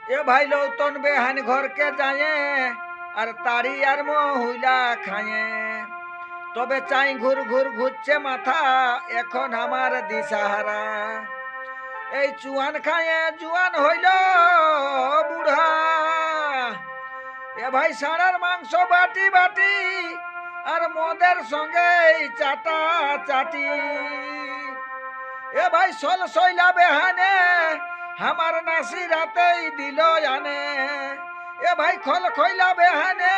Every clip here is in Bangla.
এ ভাই লৌতন বেহান ঘরকে যায় আর তাড়ি আর মহুলা খায়ে তবে চাই ঘুর ঘুর ঘুরছে মাথা এখন আমার দিশাহারা এই চুয়ান খায়ে জুয়ান হইল বুড়া এ ভাই ষাঁড়ার মাংস বাটি বাটি আর মদের সঙ্গে চাটা চাটি এ ভাই সল সইলা বেহানে আমার নাসি রাতেই দিল জানে এ ভাই খল খইলা বেহানে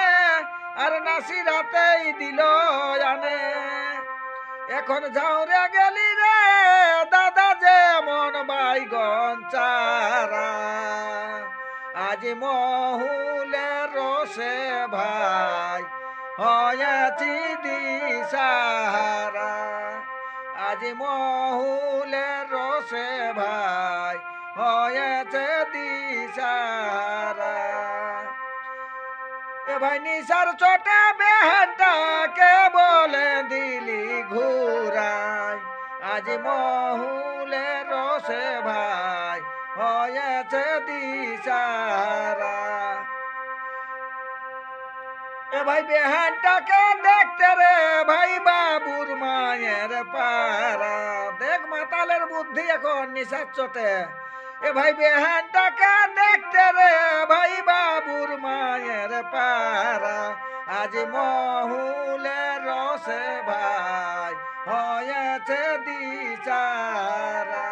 আর নাসি রাতেই দিল জানে এখন যাও রে গেলি রে দাদা যেমন বাইগন চারা আজ মহুলের রসে ভাই হয়েছি দিশাহারা আজ মহুলের রসে ভাই হয়েছে দিশাহারা এ ভাই নিশার চোটে বেহানটাকে বলে দিলি ঘুরাই আজ মহুলের রসে ভাই হয়েছে দিশাহারা এ ভাই বেহানটাকে দেখতে রে ভাই বাবুর মায়ের পারা দেখ মাতালের বুদ্ধি এখন নিশার চোটে এ ভাই বেহানটাকে দেখতে রে ভাই বাবুর মায়ের পারা আজ মহুলের রসে ভাই হয়েছে দিশাহারা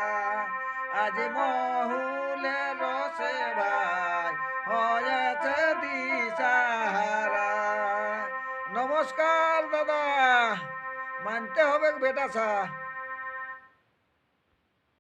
আজ মহুলের রসে ভাই হয়েছে দিশাহারা নমস্কার দাদা মানতে হবে বেটা সা